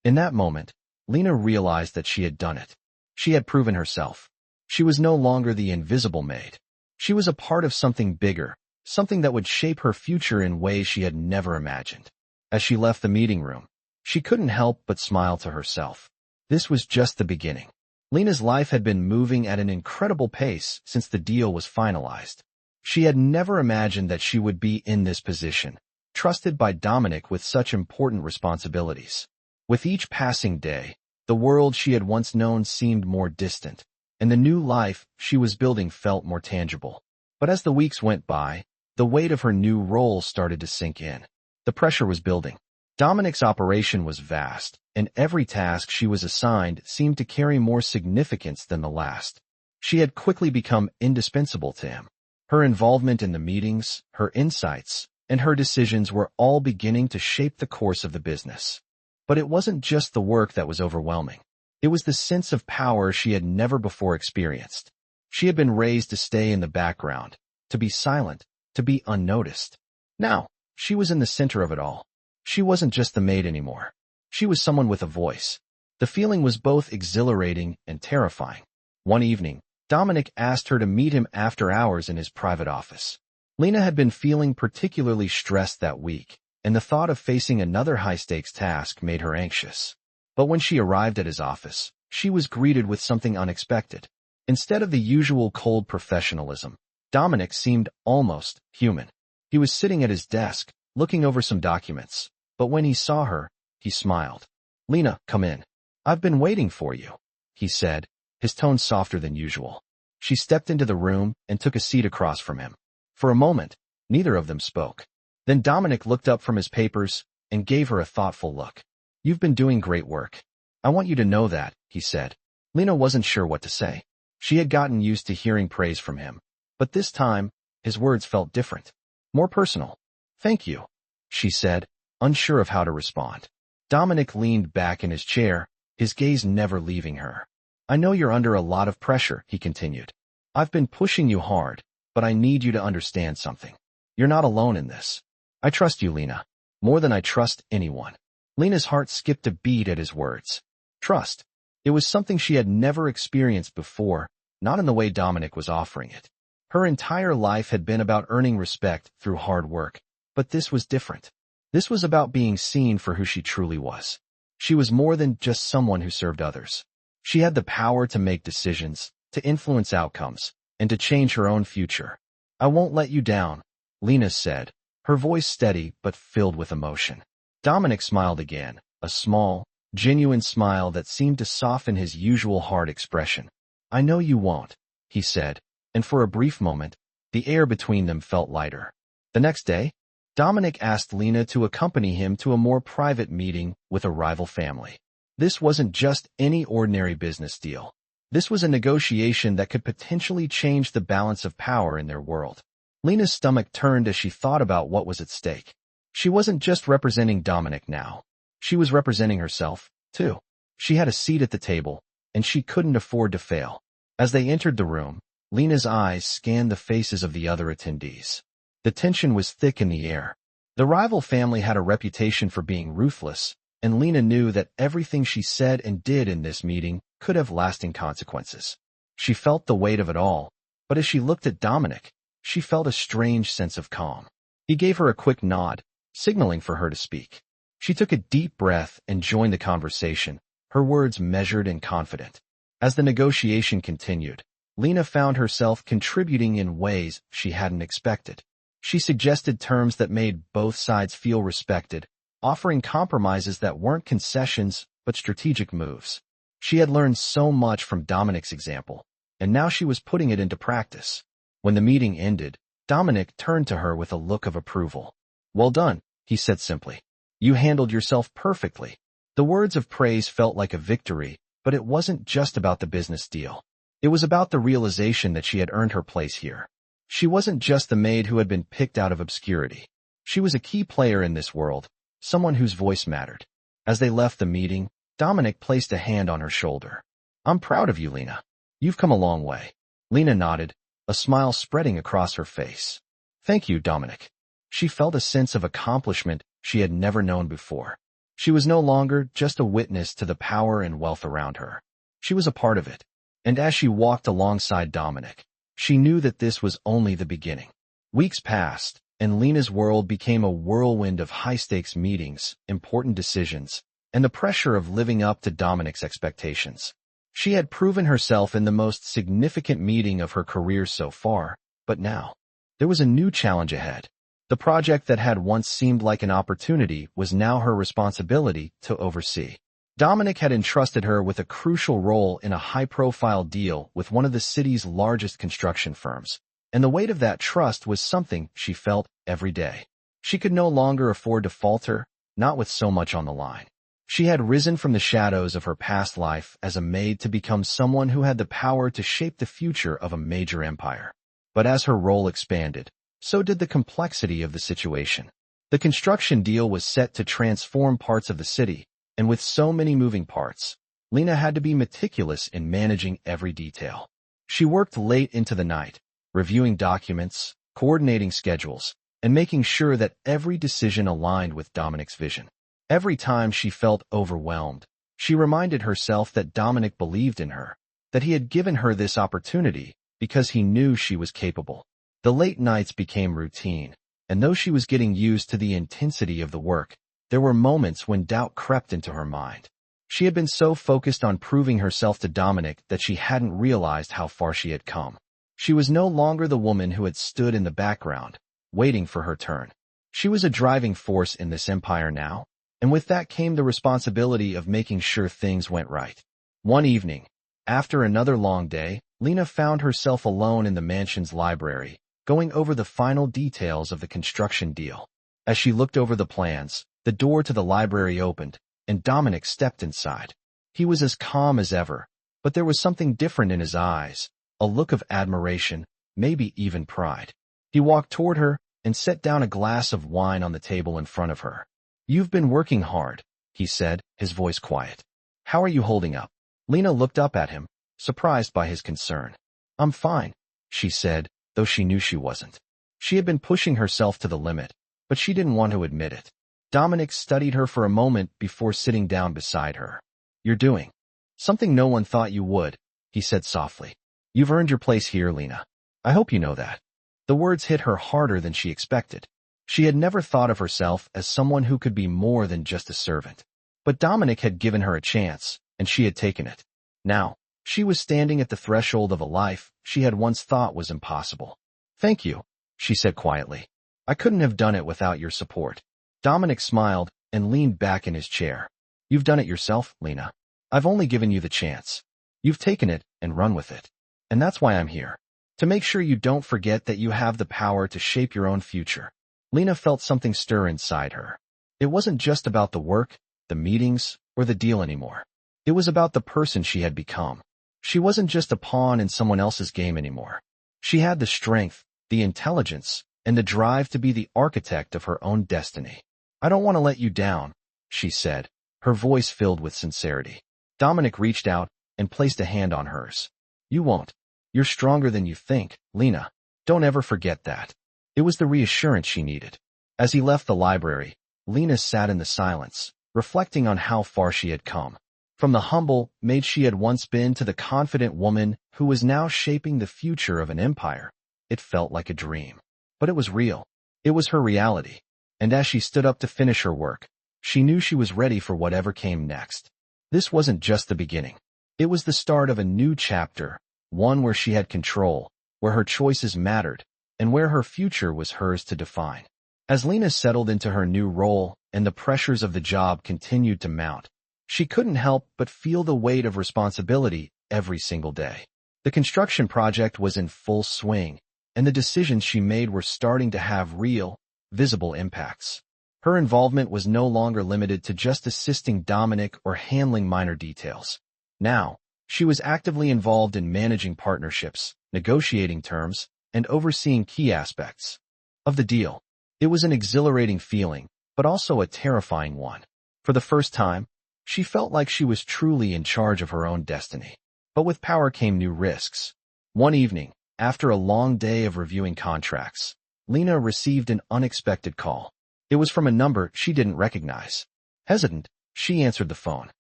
In that moment, Lena realized that she had done it. She had proven herself. She was no longer the invisible maid. She was a part of something bigger, something that would shape her future in ways she had never imagined. As she left the meeting room, she couldn't help but smile to herself. This was just the beginning. Lena's life had been moving at an incredible pace since the deal was finalized. She had never imagined that she would be in this position, trusted by Dominic with such important responsibilities. With each passing day, the world she had once known seemed more distant, and the new life she was building felt more tangible. But as the weeks went by, the weight of her new role started to sink in. The pressure was building. Dominic's operation was vast, and every task she was assigned seemed to carry more significance than the last. She had quickly become indispensable to him. Her involvement in the meetings, her insights, and her decisions were all beginning to shape the course of the business. But it wasn't just the work that was overwhelming. It was the sense of power she had never before experienced. She had been raised to stay in the background, to be silent, to be unnoticed. Now, she was in the center of it all. She wasn't just the maid anymore. She was someone with a voice. The feeling was both exhilarating and terrifying. One evening, Dominic asked her to meet him after hours in his private office. Lena had been feeling particularly stressed that week, and the thought of facing another high-stakes task made her anxious. But when she arrived at his office, she was greeted with something unexpected. Instead of the usual cold professionalism, Dominic seemed almost human. He was sitting at his desk, looking over some documents, but when he saw her, he smiled. "Lena, come in. I've been waiting for you," he said, his tone softer than usual. She stepped into the room and took a seat across from him. For a moment, neither of them spoke. Then Dominic looked up from his papers and gave her a thoughtful look. "You've been doing great work. I want you to know that," he said. Lena wasn't sure what to say. She had gotten used to hearing praise from him, but this time, his words felt different, more personal. "Thank you," she said, unsure of how to respond. Dominic leaned back in his chair, his gaze never leaving her. "I know you're under a lot of pressure," he continued. "I've been pushing you hard, but I need you to understand something. You're not alone in this. I trust you, Lena, more than I trust anyone." Lena's heart skipped a beat at his words. Trust. It was something she had never experienced before, not in the way Dominic was offering it. Her entire life had been about earning respect through hard work, but this was different. This was about being seen for who she truly was. She was more than just someone who served others. She had the power to make decisions, to influence outcomes, and to change her own future. "I won't let you down," Lena said, her voice steady but filled with emotion. Dominic smiled again, a small, genuine smile that seemed to soften his usual hard expression. "I know you won't," he said, and for a brief moment, the air between them felt lighter. The next day, Dominic asked Lena to accompany him to a more private meeting with a rival family. This wasn't just any ordinary business deal. This was a negotiation that could potentially change the balance of power in their world. Lena's stomach turned as she thought about what was at stake. She wasn't just representing Dominic now. She was representing herself, too. She had a seat at the table, and she couldn't afford to fail. As they entered the room, Lena's eyes scanned the faces of the other attendees. The tension was thick in the air. The rival family had a reputation for being ruthless, and Lena knew that everything she said and did in this meeting could have lasting consequences. She felt the weight of it all, but as she looked at Dominic, she felt a strange sense of calm. He gave her a quick nod, signaling for her to speak. She took a deep breath and joined the conversation, her words measured and confident. As the negotiation continued, Lena found herself contributing in ways she hadn't expected. She suggested terms that made both sides feel respected, offering compromises that weren't concessions but strategic moves. She had learned so much from Dominic's example, and now she was putting it into practice. When the meeting ended, Dominic turned to her with a look of approval. "Well done," he said simply. "You handled yourself perfectly." The words of praise felt like a victory, but it wasn't just about the business deal. It was about the realization that she had earned her place here. She wasn't just the maid who had been picked out of obscurity. She was a key player in this world, someone whose voice mattered. As they left the meeting, Dominic placed a hand on her shoulder. "I'm proud of you, Lena. You've come a long way." Lena nodded, a smile spreading across her face. "Thank you, Dominic." She felt a sense of accomplishment she had never known before. She was no longer just a witness to the power and wealth around her. She was a part of it. And as she walked alongside Dominic, she knew that this was only the beginning. Weeks passed, and Lena's world became a whirlwind of high-stakes meetings, important decisions, and the pressure of living up to Dominic's expectations. She had proven herself in the most significant meeting of her career so far, but now, there was a new challenge ahead. The project that had once seemed like an opportunity was now her responsibility to oversee. Dominic had entrusted her with a crucial role in a high-profile deal with one of the city's largest construction firms, and the weight of that trust was something she felt every day. She could no longer afford to falter, not with so much on the line. She had risen from the shadows of her past life as a maid to become someone who had the power to shape the future of a major empire. But as her role expanded, so did the complexity of the situation. The construction deal was set to transform parts of the city, and with so many moving parts, Lena had to be meticulous in managing every detail. She worked late into the night, reviewing documents, coordinating schedules, and making sure that every decision aligned with Dominic's vision. Every time she felt overwhelmed, she reminded herself that Dominic believed in her, that he had given her this opportunity because he knew she was capable. The late nights became routine, and though she was getting used to the intensity of the work, there were moments when doubt crept into her mind. She had been so focused on proving herself to Dominic that she hadn't realized how far she had come. She was no longer the woman who had stood in the background, waiting for her turn. She was a driving force in this empire now, and with that came the responsibility of making sure things went right. One evening, after another long day, Lena found herself alone in the mansion's library, going over the final details of the construction deal. As she looked over the plans, the door to the library opened, and Dominic stepped inside. He was as calm as ever, but there was something different in his eyes, a look of admiration, maybe even pride. He walked toward her and set down a glass of wine on the table in front of her. "You've been working hard," he said, his voice quiet. "How are you holding up?" Lena looked up at him, surprised by his concern. "I'm fine," she said, though she knew she wasn't. She had been pushing herself to the limit, but she didn't want to admit it. Dominic studied her for a moment before sitting down beside her. "You're doing something no one thought you would," he said softly. "You've earned your place here, Lena. I hope you know that." The words hit her harder than she expected. She had never thought of herself as someone who could be more than just a servant. But Dominic had given her a chance, and she had taken it. Now, she was standing at the threshold of a life she had once thought was impossible. "Thank you," she said quietly. "I couldn't have done it without your support." Dominic smiled and leaned back in his chair. "You've done it yourself, Lena. I've only given you the chance. You've taken it and run with it. And that's why I'm here. To make sure you don't forget that you have the power to shape your own future." Lena felt something stir inside her. It wasn't just about the work, the meetings, or the deal anymore. It was about the person she had become. She wasn't just a pawn in someone else's game anymore. She had the strength, the intelligence, and the drive to be the architect of her own destiny. "I don't want to let you down," she said, her voice filled with sincerity. Dominic reached out and placed a hand on hers. "You won't. You're stronger than you think, Lena. Don't ever forget that." It was the reassurance she needed. As he left the library, Lena sat in the silence, reflecting on how far she had come. From the humble maid she had once been to the confident woman who was now shaping the future of an empire. It felt like a dream. But it was real. It was her reality. And as she stood up to finish her work, she knew she was ready for whatever came next. This wasn't just the beginning. It was the start of a new chapter, one where she had control, where her choices mattered, and where her future was hers to define. As Lena settled into her new role and the pressures of the job continued to mount, she couldn't help but feel the weight of responsibility every single day. The construction project was in full swing, and the decisions she made were starting to have real, visible impacts. Her involvement was no longer limited to just assisting Dominic or handling minor details. Now, she was actively involved in managing partnerships, negotiating terms, and overseeing key aspects of the deal. It was an exhilarating feeling, but also a terrifying one. For the first time, she felt like she was truly in charge of her own destiny. But with power came new risks. One evening, after a long day of reviewing contracts, Lena received an unexpected call. It was from a number she didn't recognize. Hesitant, she answered the phone.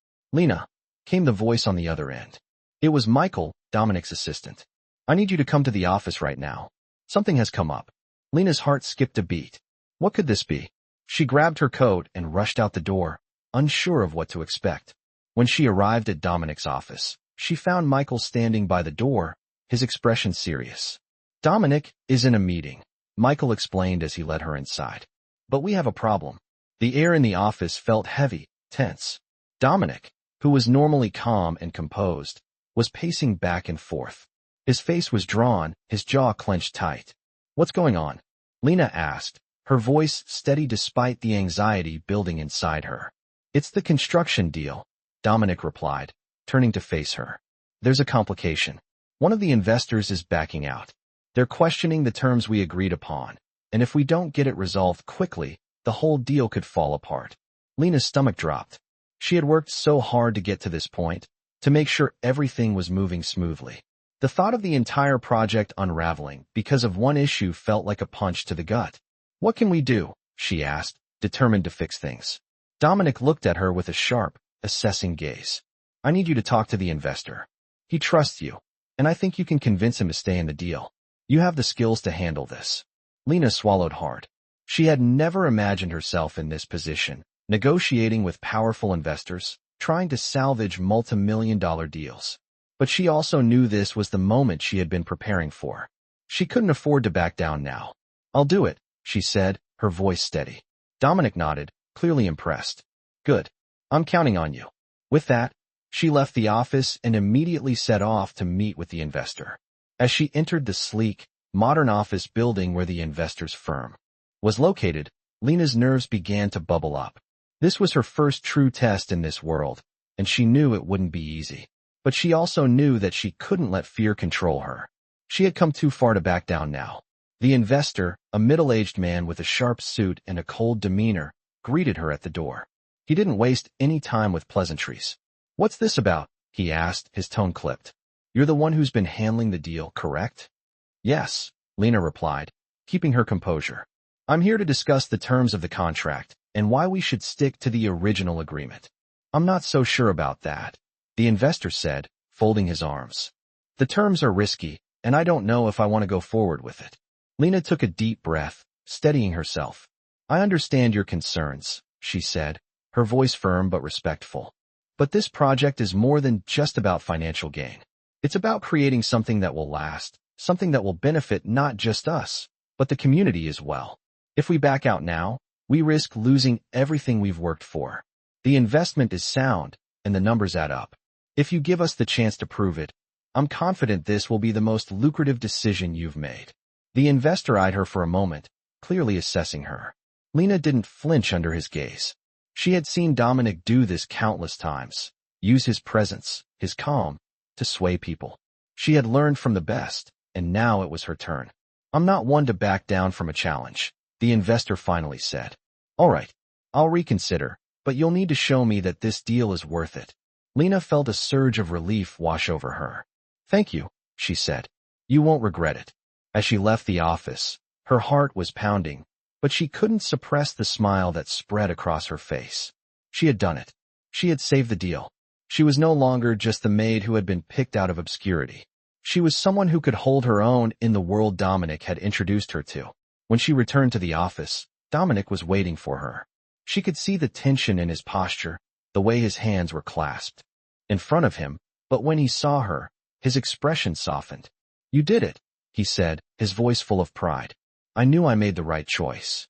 "Lena," came the voice on the other end. It was Michael, Dominic's assistant. "I need you to come to the office right now. Something has come up." Lena's heart skipped a beat. What could this be? She grabbed her coat and rushed out the door, unsure of what to expect. When she arrived at Dominic's office, she found Michael standing by the door, his expression serious. "Dominic is in a meeting," Michael explained as he led her inside. "But we have a problem." The air in the office felt heavy, tense. Dominic, who was normally calm and composed, was pacing back and forth. His face was drawn, his jaw clenched tight. "What's going on?" Lena asked, her voice steady despite the anxiety building inside her. "It's the construction deal," Dominic replied, turning to face her. "There's a complication. One of the investors is backing out. They're questioning the terms we agreed upon, and if we don't get it resolved quickly, the whole deal could fall apart." Lena's stomach dropped. She had worked so hard to get to this point, to make sure everything was moving smoothly. The thought of the entire project unraveling because of one issue felt like a punch to the gut. "What can we do?" she asked, determined to fix things. Dominic looked at her with a sharp, assessing gaze. "I need you to talk to the investor. He trusts you, and I think you can convince him to stay in the deal. You have the skills to handle this." Lena swallowed hard. She had never imagined herself in this position, negotiating with powerful investors, trying to salvage multi-million-dollar deals. But she also knew this was the moment she had been preparing for. She couldn't afford to back down now. "I'll do it," she said, her voice steady. Dominic nodded, clearly impressed. "Good. I'm counting on you." With that, she left the office and immediately set off to meet with the investor. As she entered the sleek, modern office building where the investor's firm was located, Lena's nerves began to bubble up. This was her first true test in this world, and she knew it wouldn't be easy. But she also knew that she couldn't let fear control her. She had come too far to back down now. The investor, a middle-aged man with a sharp suit and a cold demeanor, greeted her at the door. He didn't waste any time with pleasantries. "What's this about?" he asked, his tone clipped. "You're the one who's been handling the deal, correct?" "Yes," Lena replied, keeping her composure. "I'm here to discuss the terms of the contract and why we should stick to the original agreement." "I'm not so sure about that," the investor said, folding his arms. "The terms are risky, and I don't know if I want to go forward with it." Lena took a deep breath, steadying herself. "I understand your concerns," she said, her voice firm but respectful. "But this project is more than just about financial gain. It's about creating something that will last, something that will benefit not just us, but the community as well. If we back out now, we risk losing everything we've worked for. The investment is sound, and the numbers add up. If you give us the chance to prove it, I'm confident this will be the most lucrative decision you've made." The investor eyed her for a moment, clearly assessing her. Lena didn't flinch under his gaze. She had seen Dominic do this countless times, use his presence, his calm, to sway people. She had learned from the best, and now it was her turn. "I'm not one to back down from a challenge," the investor finally said. "All right, I'll reconsider, but you'll need to show me that this deal is worth it." Lena felt a surge of relief wash over her. "Thank you," she said. "You won't regret it." As she left the office, her heart was pounding, but she couldn't suppress the smile that spread across her face. She had done it. She had saved the deal. She was no longer just the maid who had been picked out of obscurity. She was someone who could hold her own in the world Dominic had introduced her to. When she returned to the office, Dominic was waiting for her. She could see the tension in his posture, the way his hands were clasped in front of him, but when he saw her, his expression softened. "You did it," he said, his voice full of pride. "I knew I made the right choice."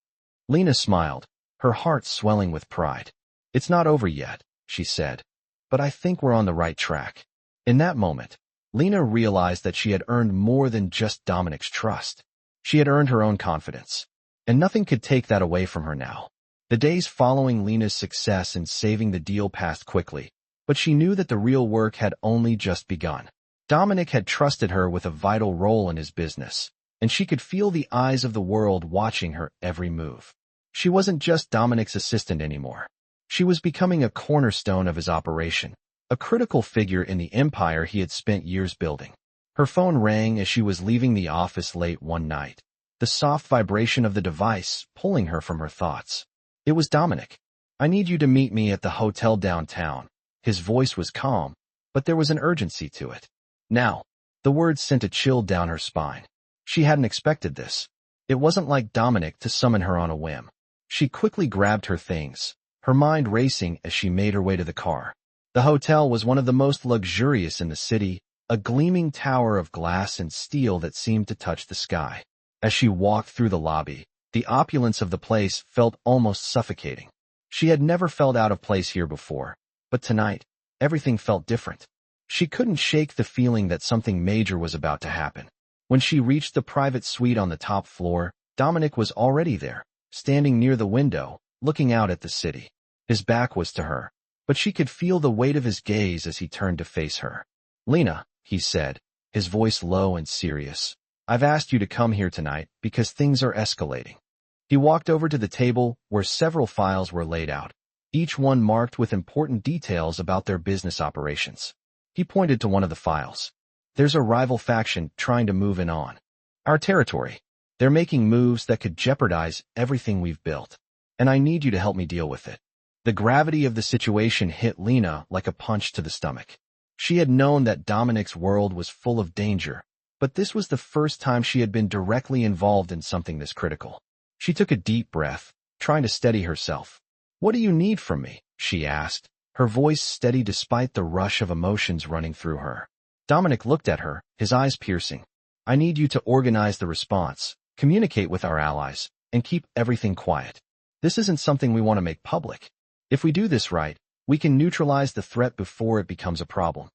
Lena smiled, her heart swelling with pride. "It's not over yet," she said, "but I think we're on the right track." In that moment, Lena realized that she had earned more than just Dominic's trust. She had earned her own confidence, and nothing could take that away from her now. The days following Lena's success in saving the deal passed quickly, but she knew that the real work had only just begun. Dominic had trusted her with a vital role in his business, and she could feel the eyes of the world watching her every move. She wasn't just Dominic's assistant anymore. She was becoming a cornerstone of his operation, a critical figure in the empire he had spent years building. Her phone rang as she was leaving the office late one night, the soft vibration of the device pulling her from her thoughts. It was Dominic. "I need you to meet me at the hotel downtown." His voice was calm, but there was an urgency to it. Now, the words sent a chill down her spine. She hadn't expected this. It wasn't like Dominic to summon her on a whim. She quickly grabbed her things, her mind racing as she made her way to the car. The hotel was one of the most luxurious in the city, a gleaming tower of glass and steel that seemed to touch the sky. As she walked through the lobby, the opulence of the place felt almost suffocating. She had never felt out of place here before, but tonight, everything felt different. She couldn't shake the feeling that something major was about to happen. When she reached the private suite on the top floor, Dominic was already there, standing near the window, looking out at the city. His back was to her, but she could feel the weight of his gaze as he turned to face her. "Lena," he said, his voice low and serious, "I've asked you to come here tonight because things are escalating." He walked over to the table where several files were laid out, each one marked with important details about their business operations. He pointed to one of the files. "There's a rival faction trying to move in on our territory. They're making moves that could jeopardize everything we've built, and I need you to help me deal with it." The gravity of the situation hit Lena like a punch to the stomach. She had known that Dominic's world was full of danger, but this was the first time she had been directly involved in something this critical. She took a deep breath, trying to steady herself. "What do you need from me?" she asked, her voice steady despite the rush of emotions running through her. Dominic looked at her, his eyes piercing. "I need you to organize the response, communicate with our allies, and keep everything quiet. This isn't something we want to make public. If we do this right, we can neutralize the threat before it becomes a problem."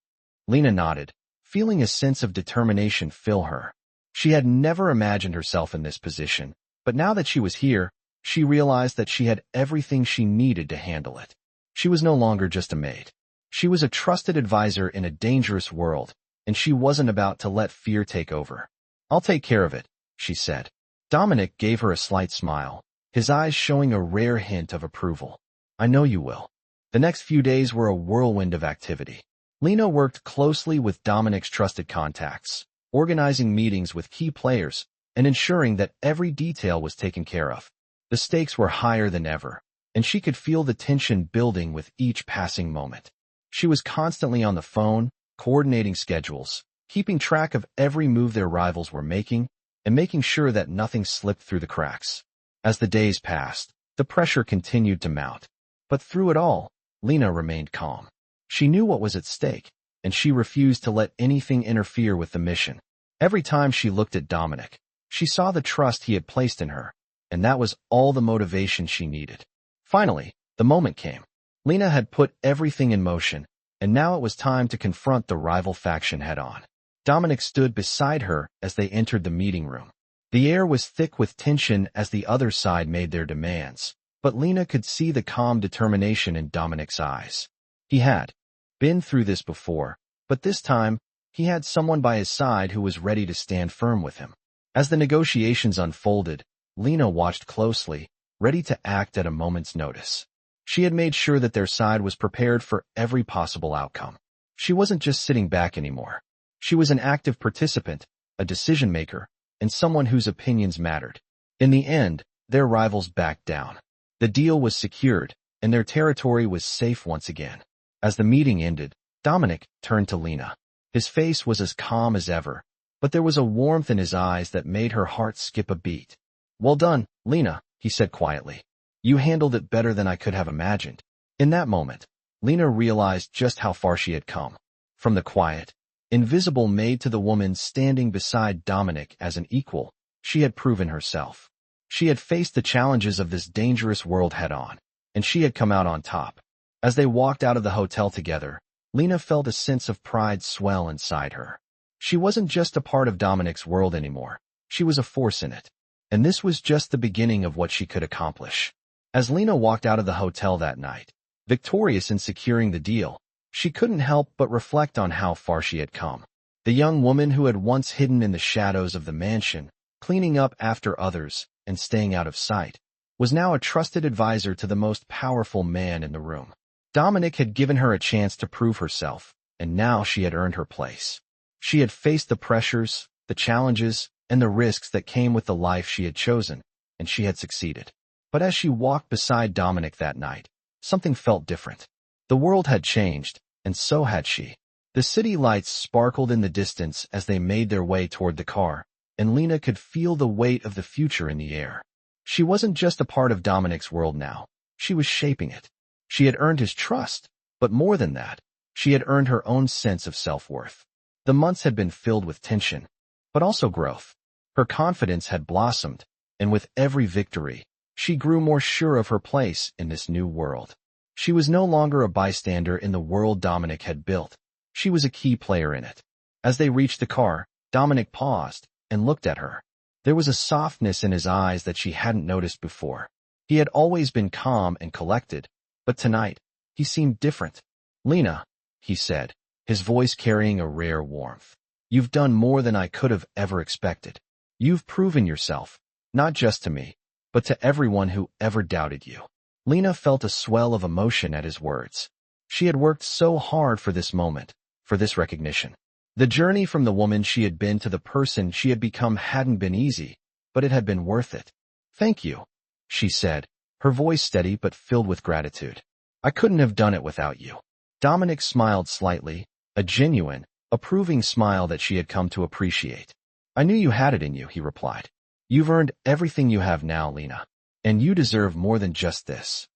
Lena nodded, feeling a sense of determination fill her. She had never imagined herself in this position, but now that she was here, she realized that she had everything she needed to handle it. She was no longer just a maid. She was a trusted advisor in a dangerous world, and she wasn't about to let fear take over. "I'll take care of it," she said. Dominic gave her a slight smile, his eyes showing a rare hint of approval. "I know you will." The next few days were a whirlwind of activity. Lena worked closely with Dominic's trusted contacts, organizing meetings with key players, and ensuring that every detail was taken care of. The stakes were higher than ever, and she could feel the tension building with each passing moment. She was constantly on the phone, coordinating schedules, keeping track of every move their rivals were making, and making sure that nothing slipped through the cracks. As the days passed, the pressure continued to mount. But through it all, Lena remained calm. She knew what was at stake, and she refused to let anything interfere with the mission. Every time she looked at Dominic, she saw the trust he had placed in her, and that was all the motivation she needed. Finally, the moment came. Lena had put everything in motion, and now it was time to confront the rival faction head-on. Dominic stood beside her as they entered the meeting room. The air was thick with tension as the other side made their demands, but Lena could see the calm determination in Dominic's eyes. He had been through this before, but this time, he had someone by his side who was ready to stand firm with him. As the negotiations unfolded, Lena watched closely, ready to act at a moment's notice. She had made sure that their side was prepared for every possible outcome. She wasn't just sitting back anymore. She was an active participant, a decision-maker, and someone whose opinions mattered. In the end, their rivals backed down. The deal was secured, and their territory was safe once again. As the meeting ended, Dominic turned to Lena. His face was as calm as ever, but there was a warmth in his eyes that made her heart skip a beat. "Well done, Lena," he said quietly. "You handled it better than I could have imagined." In that moment, Lena realized just how far she had come. From the quiet, invisible maid to the woman standing beside Dominic as an equal, she had proven herself. She had faced the challenges of this dangerous world head-on, and she had come out on top. As they walked out of the hotel together, Lena felt a sense of pride swell inside her. She wasn't just a part of Dominic's world anymore. She was a force in it. And this was just the beginning of what she could accomplish. As Lena walked out of the hotel that night, victorious in securing the deal, she couldn't help but reflect on how far she had come. The young woman who had once hidden in the shadows of the mansion, cleaning up after others and staying out of sight, was now a trusted advisor to the most powerful man in the room. Dominic had given her a chance to prove herself, and now she had earned her place. She had faced the pressures, the challenges, and the risks that came with the life she had chosen, and she had succeeded. But as she walked beside Dominic that night, something felt different. The world had changed, and so had she. The city lights sparkled in the distance as they made their way toward the car, and Lena could feel the weight of the future in the air. She wasn't just a part of Dominic's world now. She was shaping it. She had earned his trust, but more than that, she had earned her own sense of self-worth. The months had been filled with tension, but also growth. Her confidence had blossomed, and with every victory, she grew more sure of her place in this new world. She was no longer a bystander in the world Dominic had built. She was a key player in it. As they reached the car, Dominic paused and looked at her. There was a softness in his eyes that she hadn't noticed before. He had always been calm and collected, but tonight, he seemed different. "Lena," he said, his voice carrying a rare warmth. "You've done more than I could have ever expected. You've proven yourself, not just to me, but to everyone who ever doubted you." Lena felt a swell of emotion at his words. She had worked so hard for this moment, for this recognition. The journey from the woman she had been to the person she had become hadn't been easy, but it had been worth it. "Thank you," she said, her voice steady but filled with gratitude. "I couldn't have done it without you." Dominic smiled slightly, a genuine, approving smile that she had come to appreciate. "I knew you had it in you," he replied. "You've earned everything you have now, Lena. And you deserve more than just this."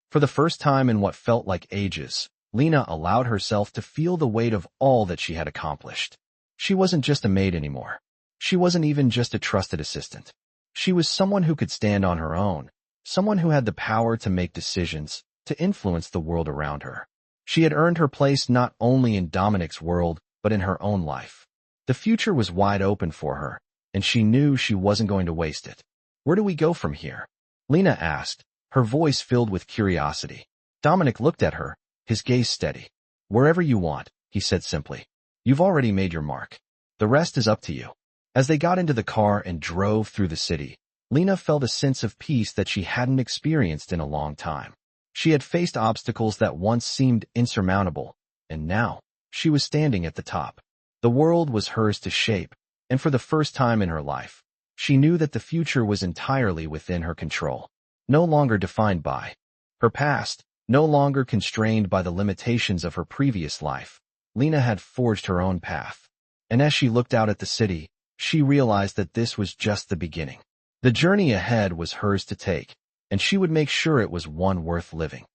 For the first time in what felt like ages, Lena allowed herself to feel the weight of all that she had accomplished. She wasn't just a maid anymore. She wasn't even just a trusted assistant. She was someone who could stand on her own, someone who had the power to make decisions, to influence the world around her. She had earned her place not only in Dominic's world, but in her own life. The future was wide open for her, and she knew she wasn't going to waste it. "Where do we go from here?" Lena asked, her voice filled with curiosity. Dominic looked at her, his gaze steady. "Wherever you want," he said simply. "You've already made your mark. The rest is up to you." As they got into the car and drove through the city, Lena felt a sense of peace that she hadn't experienced in a long time. She had faced obstacles that once seemed insurmountable, and now, she was standing at the top. The world was hers to shape, and for the first time in her life, she knew that the future was entirely within her control, no longer defined by her past, no longer constrained by the limitations of her previous life. Lena had forged her own path, and as she looked out at the city, she realized that this was just the beginning. The journey ahead was hers to take, and she would make sure it was one worth living.